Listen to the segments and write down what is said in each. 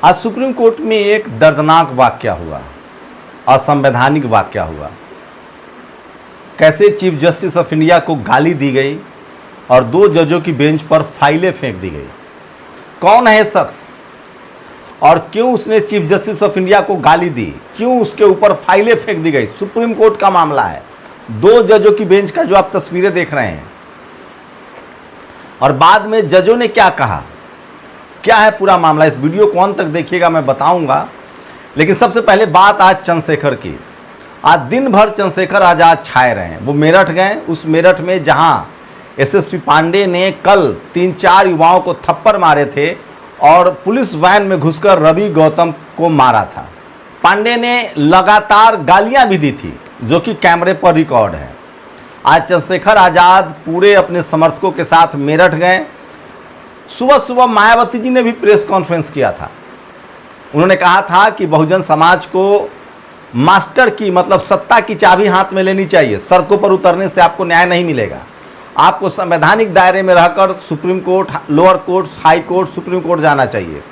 आज supreme court में एक दर्दनाक वाकया हुआ, असंवैधानिक वाकया हुआ। कैसे चीफ जस्टिस ऑफ इंडिया को गाली दी गई और 2 जजों की बेंच पर फाइलें फेंक दी गई। कौन है शख्स और क्यों उसने चीफ जस्टिस ऑफ इंडिया को गाली दी, क्यों उसके ऊपर फाइलें फेंक दी गई? सुप्रीम कोर्ट का मामला है, 2 जजों की बेंच का जो आप तस्वीरें देख रहे हैं। और बाद में जजों ने क्या कहा, क्या है पूरा मामला, इस वीडियो को अंत तक देखिएगा, मैं बताऊंगा। लेकिन सबसे पहले बात आज चंद्रशेखर की। आज दिन भर चंद्रशेखर आज़ाद छाए रहे हैं। वो मेरठ गए, उस मेरठ में जहां एसएसपी पांडे ने कल 3-4 युवाओं को थप्पड़ मारे थे और पुलिस वैन में घुसकर रवि गौतम को मारा था। पांडे ने लगातार गालियां भी दी थी, जो कि कैमरे पर रिकॉर्ड है। आज चंद्रशेखर आज़ाद पूरे अपने समर्थकों के साथ मेरठ गए। सुबह सुबह मायावती जी ने भी प्रेस कॉन्फ्रेंस किया था। उन्होंने कहा था कि बहुजन समाज को मास्टर की मतलब सत्ता की चाबी हाथ में लेनी चाहिए। सड़कों पर उतरने से आपको न्याय नहीं मिलेगा। आपको संवैधानिक दायरे में रहकर supreme court, lower court, high court, supreme court जाना चाहिए।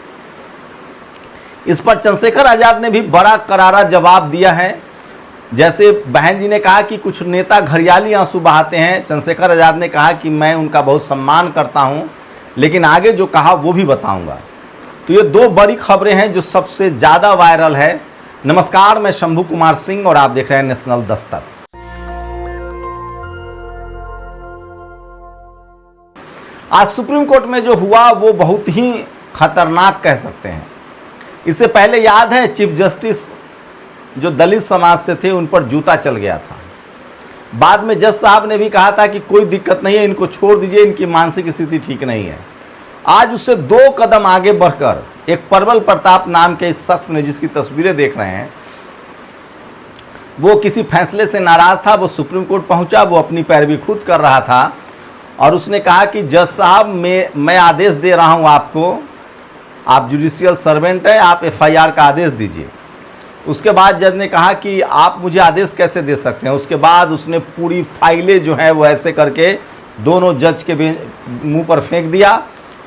इस पर चंद्रशेखर आज़ाद ने भी बड़ा करारा जवाब दिया है। जैसे बहन जी ने कहा कि कुछ नेता घड़ियाली आंसू बहाते हैं, चंद्रशेखर आज़ाद ने कहा कि मैं उनका बहुत सम्मान करता हूं, लेकिन आगे जो कहा वो भी बताऊंगा। तो ये 2 बड़ी खबरें हैं जो सबसे ज़्यादा वायरल है। नमस्कार, मैं शंभू कुमार सिंह और आप देख रहे हैं नेशनल दस्तक। आज सुप्रीम कोर्ट में जो हुआ वो बहुत ही खतरनाक कह सकते हैं। इससे पहले याद है चीफ जस्टिस जो दलित समाज से थे उन पर जूता चल गया था। बाद में जज साहब ने भी कहा था कि कोई दिक्कत नहीं है, इनको छोड़ दीजिए, इनकी मानसिक स्थिति ठीक नहीं है। आज उससे 2 कदम आगे बढ़कर एक प्रबल प्रताप नाम के इस शख्स ने, जिसकी तस्वीरें देख रहे हैं, वो किसी फैसले से नाराज था। वो सुप्रीम कोर्ट पहुंचा, वो अपनी पैरवी खुद कर रहा था और उसने कहा कि जज साहब मैं आदेश दे रहा हूं आपको, आप जुडिशियल सर्वेंट हैं, आप FIR का आदेश दीजिए। उसके बाद जज ने कहा कि आप मुझे आदेश कैसे दे सकते हैं। उसके बाद उसने पूरी फाइलें जो है वो ऐसे करके दोनों जज के मुंह पर फेंक दिया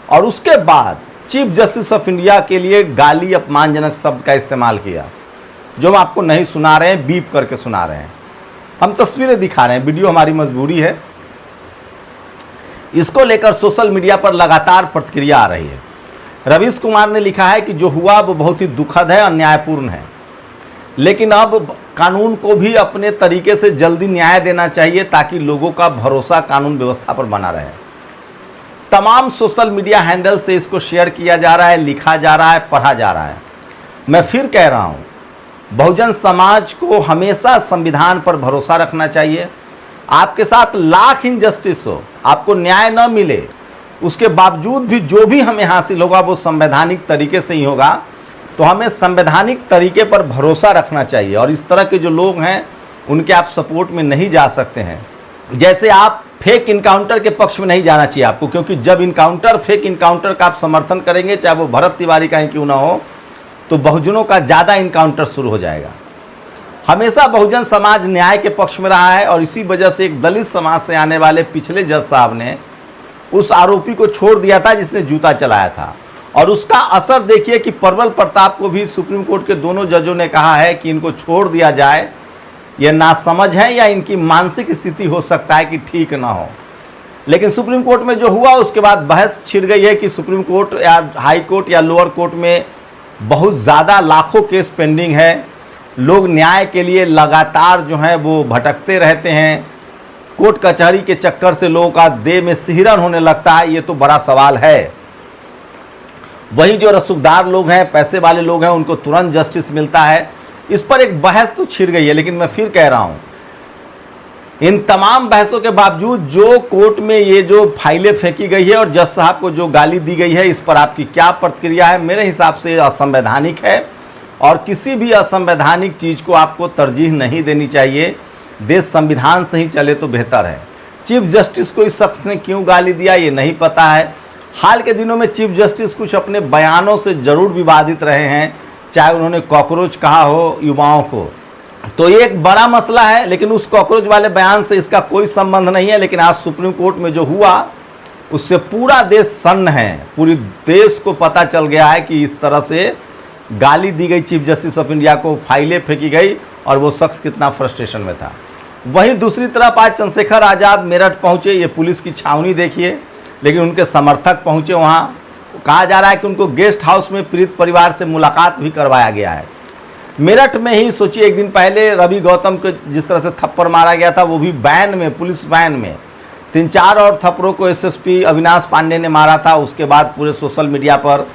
और उसके बाद चीफ जस्टिस ऑफ इंडिया के लिए गाली, अपमानजनक शब्द का इस्तेमाल किया, जो हम आपको नहीं सुना रहे हैं, बीप करके सुना रहे हैं। हम तस्वीरें दिखा रहे हैं, वीडियो हमारी मजबूरी है। इसको लेकर सोशल मीडिया पर लगातार प्रतिक्रिया आ रही है। रवीश कुमार ने लिखा है कि जो हुआ वो बहुत ही दुखद है और न्यायपूर्ण है, लेकिन अब कानून को भी अपने तरीके से जल्दी न्याय देना चाहिए ताकि लोगों का भरोसा कानून व्यवस्था पर बना रहे। तमाम सोशल मीडिया हैंडल से इसको शेयर किया जा रहा है, लिखा जा रहा है, पढ़ा जा रहा है। मैं फिर कह रहा हूँ, बहुजन समाज को हमेशा संविधान पर भरोसा रखना चाहिए। आपके साथ लाख इनजस्टिस हो, आपको न्याय न मिले, उसके बावजूद भी जो भी हमें हासिल होगा वो संवैधानिक तरीके से ही होगा। तो हमें संवैधानिक तरीके पर भरोसा रखना चाहिए और इस तरह के जो लोग हैं उनके आप सपोर्ट में नहीं जा सकते हैं। जैसे आप फेक इनकाउंटर के पक्ष में नहीं जाना चाहिए आपको, क्योंकि जब इनकाउंटर, फेक इनकाउंटर का आप समर्थन करेंगे, चाहे वो भरत तिवारी का ही क्यों ना हो, तो बहुजनों का ज़्यादा इनकाउंटर शुरू हो जाएगा। हमेशा बहुजन समाज न्याय के पक्ष में रहा है और इसी वजह से एक दलित समाज से आने वाले पिछले जज साहब ने उस आरोपी को छोड़ दिया था जिसने जूता चलाया था। और उसका असर देखिए कि प्रबल प्रताप को भी सुप्रीम कोर्ट के दोनों जजों ने कहा है कि इनको छोड़ दिया जाए। यह नासमझ है या इनकी मानसिक स्थिति हो सकता है कि ठीक ना हो। लेकिन सुप्रीम कोर्ट में जो हुआ उसके बाद बहस छिड़ गई है कि सुप्रीम कोर्ट या हाई कोर्ट या लोअर कोर्ट में बहुत ज़्यादा लाखों केस पेंडिंग है। लोग न्याय के लिए लगातार जो है वो भटकते रहते हैं। कोर्ट कचहरी के चक्कर से लोगों का देह में सिहरन होने लगता है। ये तो बड़ा सवाल है। वही जो रसूखदार लोग हैं, पैसे वाले लोग हैं, उनको तुरंत जस्टिस मिलता है। इस पर एक बहस तो छिड़ गई है, लेकिन मैं फिर कह रहा हूं, इन तमाम बहसों के बावजूद जो कोर्ट में ये जो फाइलें फेंकी गई है और जज साहब को जो गाली दी गई है, इस पर आपकी क्या प्रतिक्रिया है? मेरे हिसाब से असंवैधानिक है और किसी भी असंवैधानिक चीज़ को आपको तरजीह नहीं देनी चाहिए। देश संविधान से ही चले तो बेहतर है। चीफ जस्टिस को इस शख्स ने क्यों गाली दिया ये नहीं पता है। हाल के दिनों में चीफ जस्टिस कुछ अपने बयानों से ज़रूर विवादित रहे हैं, चाहे उन्होंने कॉकरोच कहा हो युवाओं को, तो ये एक बड़ा मसला है। लेकिन उस कॉकरोच वाले बयान से इसका कोई संबंध नहीं है। लेकिन आज सुप्रीम कोर्ट में जो हुआ उससे पूरा देश सन्न है, पूरी देश को पता चल गया है कि इस तरह से गाली दी गई चीफ जस्टिस ऑफ इंडिया को, फाइलें फेंकी गई और वो शख्स कितना फ्रस्ट्रेशन में था। वहीं दूसरी तरफ आज चंद्रशेखर आज़ाद मेरठ पहुंचे, ये पुलिस की छावनी देखिए, लेकिन उनके समर्थक पहुंचे वहाँ। कहा जा रहा है कि उनको गेस्ट हाउस में पीड़ित परिवार से मुलाकात भी करवाया गया है। मेरठ में ही सोचिए, एक दिन पहले रवि गौतम को जिस तरह से थप्पड़ मारा गया था, वो भी वैन में, पुलिस वैन में 3-4 और थप्पड़ों को एसएसपी अविनाश पांडे ने मारा था। उसके बाद पूरे सोशल मीडिया पर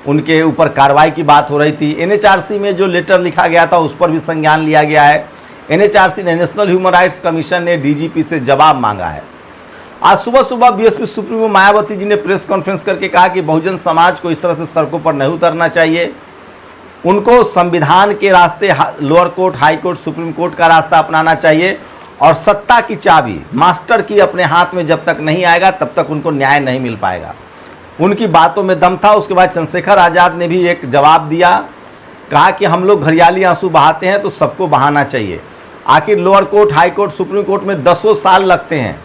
उनके ऊपर कार्रवाई की बात हो रही थी। एनएचआरसी में जो लेटर लिखा गया था उस पर भी संज्ञान लिया गया है। एनएचआरसी ने, नेशनल ह्यूमन राइट्स कमीशन ने डीजीपी से जवाब मांगा है। आज सुबह बीएसपी सुप्रीमो मायावती जी ने प्रेस कॉन्फ्रेंस करके कहा कि बहुजन समाज को इस तरह से सड़कों पर नहीं उतरना चाहिए, उनको संविधान के रास्ते, lower court, high court, supreme court का रास्ता अपनाना चाहिए और सत्ता की चाबी मास्टर की अपने हाथ में जब तक नहीं आएगा तब तक उनको न्याय नहीं मिल पाएगा। उनकी बातों में दम था। उसके बाद चंद्रशेखर आज़ाद ने भी एक जवाब दिया, कहा कि हम लोग घड़ियाली आंसू बहाते हैं तो सबको बहाना चाहिए। आखिर lower court, high court, supreme court में 10 साल लगते हैं,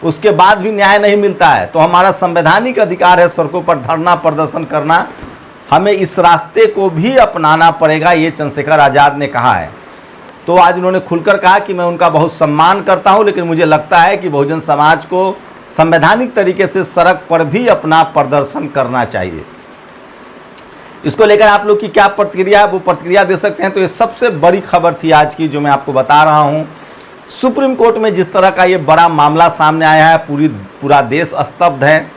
उसके बाद भी न्याय नहीं मिलता है, तो हमारा संवैधानिक अधिकार है सड़कों पर धरना प्रदर्शन करना, हमें इस रास्ते को भी अपनाना पड़ेगा, ये चंद्रशेखर आज़ाद ने कहा है। तो आज उन्होंने खुलकर कहा कि मैं उनका बहुत सम्मान करता हूं, लेकिन मुझे लगता है कि बहुजन समाज को संवैधानिक तरीके से सड़क पर भी अपना प्रदर्शन करना चाहिए। इसको लेकर आप लोग की क्या प्रतिक्रिया है, वो प्रतिक्रिया दे सकते हैं। तो ये सबसे बड़ी खबर थी आज की जो मैं आपको बता रहा हूं। सुप्रीम कोर्ट में जिस तरह का ये बड़ा मामला सामने आया है, पूरा देश स्तब्ध है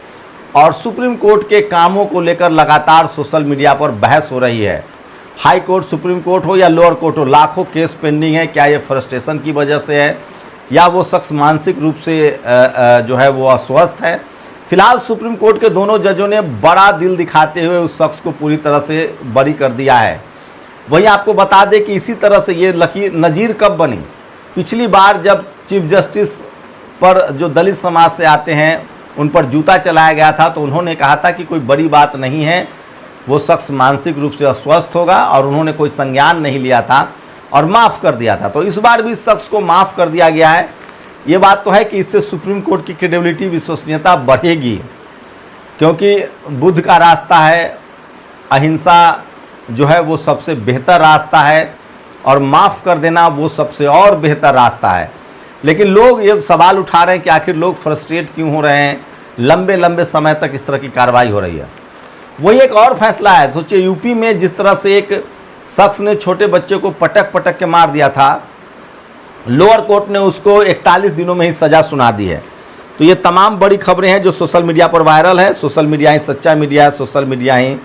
और सुप्रीम कोर्ट के कामों को लेकर लगातार सोशल मीडिया पर बहस हो रही है। हाई कोर्ट, सुप्रीम कोर्ट हो या लोअर कोर्ट हो, लाखों केस पेंडिंग है। क्या ये फ्रस्ट्रेशन की वजह से है या वो शख्स मानसिक रूप से जो है वो अस्वस्थ है? फिलहाल सुप्रीम कोर्ट के दोनों जजों ने बड़ा दिल दिखाते हुए उस शख्स को पूरी तरह से बरी कर दिया है। वहीं आपको बता दें कि इसी तरह से ये नज़ीर कब बनी, पिछली बार जब चीफ जस्टिस पर जो दलित समाज से आते हैं उन पर जूता चलाया गया था, तो उन्होंने कहा था कि कोई बड़ी बात नहीं है, वो शख्स मानसिक रूप से अस्वस्थ होगा, और उन्होंने कोई संज्ञान नहीं लिया था और माफ़ कर दिया था। तो इस बार भी इस शख्स को माफ़ कर दिया गया है। ये बात तो है कि इससे सुप्रीम कोर्ट की क्रेडिबिलिटी, विश्वसनीयता बढ़ेगी, क्योंकि बुद्ध का रास्ता है, अहिंसा जो है वो सबसे बेहतर रास्ता है और माफ़ कर देना वो सबसे और बेहतर रास्ता है। लेकिन लोग ये सवाल उठा रहे हैं कि आखिर लोग फ्रस्ट्रेट क्यों हो रहे हैं, लंबे लंबे समय तक इस तरह की कार्रवाई हो रही है। वही एक और फैसला है, सोचिए यूपी में जिस तरह से एक शख्स ने छोटे बच्चे को पटक पटक के मार दिया था, लोअर कोर्ट ने उसको 41 दिनों में ही सज़ा सुना दी है। तो ये तमाम बड़ी खबरें हैं जो सोशल मीडिया पर वायरल है। सोशल मीडिया ही सच्चा मीडिया है, सोशल मीडिया ही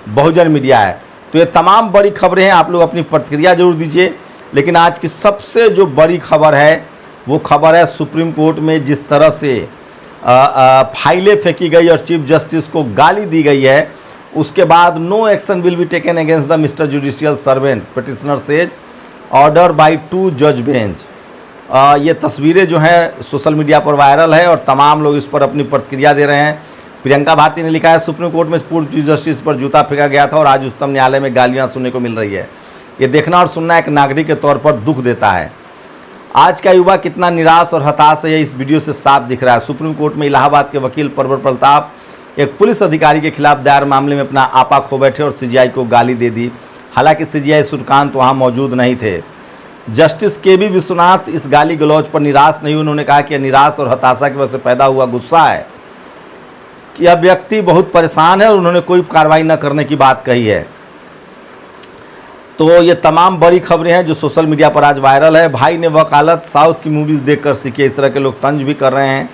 बहुजन मीडिया है। तो ये तमाम बड़ी खबरें हैं, आप लोग अपनी प्रतिक्रिया जरूर दीजिए। लेकिन आज की सबसे जो बड़ी खबर है वो खबर है सुप्रीम कोर्ट में जिस तरह से फाइलें फेंकी गई और चीफ जस्टिस को गाली दी गई है, उसके बाद no action will be taken against the mister judicial servant, petitioner says, order by 2 जज बेंच। ये तस्वीरें जो हैं सोशल मीडिया पर वायरल है और तमाम लोग इस पर अपनी प्रतिक्रिया दे रहे हैं। प्रियंका भारती ने लिखा है, सुप्रीम कोर्ट में पूर्व चीफ जस्टिस पर जूता फेंका गया था और आज उच्चतम न्यायालय में गालियां सुनने को मिल रही है। ये देखना और सुनना एक नागरिक के तौर पर दुख देता है। आज का युवा कितना निराश और हताश है, ये इस वीडियो से साफ दिख रहा है। सुप्रीम कोर्ट में इलाहाबाद के वकील परवर प्रताप एक पुलिस अधिकारी के खिलाफ दायर मामले में अपना आपा खो बैठे और सीजीआई को गाली दे दी। हालांकि सीजीआई सूर्यकांत वहां मौजूद नहीं थे। जस्टिस केबी विश्वनाथ इस गाली गलौज पर निराश नहीं। उन्होंने कहा कि निराश और हताशा की वजह से पैदा हुआ गुस्सा है कि यह व्यक्ति बहुत परेशान है और उन्होंने कोई कार्रवाई न करने की बात कही है। तो ये तमाम बड़ी खबरें हैं जो सोशल मीडिया पर आज वायरल है। भाई ने वकालत साउथ की मूवीज़ देखकर सीखे, इस तरह के लोग तंज भी कर रहे हैं।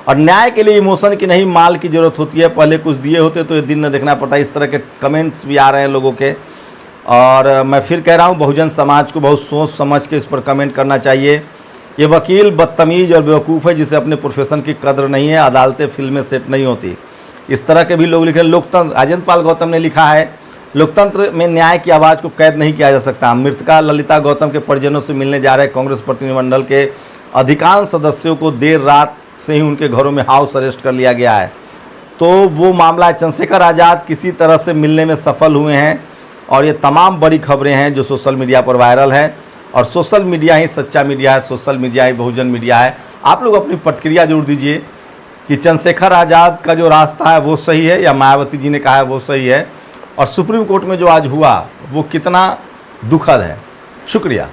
और न्याय के लिए इमोशन की नहीं, माल की ज़रूरत होती है। पहले कुछ दिए होते तो ये दिन न देखना पड़ता। इस तरह के कमेंट्स भी आ रहे हैं लोगों के। और मैं फिर कह रहा हूँ, बहुजन समाज को बहुत सोच समझ के इस पर कमेंट करना चाहिए। ये वकील बदतमीज़ और बेवकूफ़ है जिसे अपने प्रोफेशन की कदर नहीं है। अदालतें फिल्में सेट नहीं होती। इस तरह के भी लोग लिखे। लोकतंत्र, राजेंद्र पाल गौतम ने लिखा है, लोकतंत्र में न्याय की आवाज़ को कैद नहीं किया जा सकता। मृतका ललिता गौतम के परिजनों से मिलने जा रहे कांग्रेस प्रतिनिधिमंडल के अधिकांश सदस्यों को देर रात से ही उनके घरों में हाउस अरेस्ट कर लिया गया है। तो वो मामला चंद्रशेखर आज़ाद किसी तरह से मिलने में सफल हुए हैं। और ये तमाम बड़ी खबरें हैं जो सोशल मीडिया पर वायरल है। और सोशल मीडिया ही सच्चा मीडिया है, सोशल मीडिया ही बहुजन मीडिया है। आप लोग अपनी प्रतिक्रिया जरूर दीजिए कि चंद्रशेखर आज़ाद का जो रास्ता है वो सही है या मायावती जी ने कहा है वो सही है। और सुप्रीम कोर्ट में जो आज हुआ वो कितना दुखद है। शुक्रिया।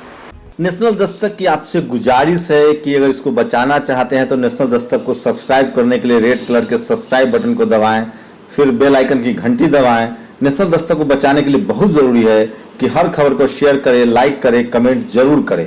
नेशनल दस्तक की आपसे गुजारिश है कि अगर इसको बचाना चाहते हैं तो नेशनल दस्तक को सब्सक्राइब करने के लिए रेड कलर के सब्सक्राइब बटन को दबाएं, फिर बेल आइकन की घंटी दबाएं। नेशनल दस्तक को बचाने के लिए बहुत ज़रूरी है कि हर खबर को शेयर करें, लाइक करें, कमेंट जरूर करें।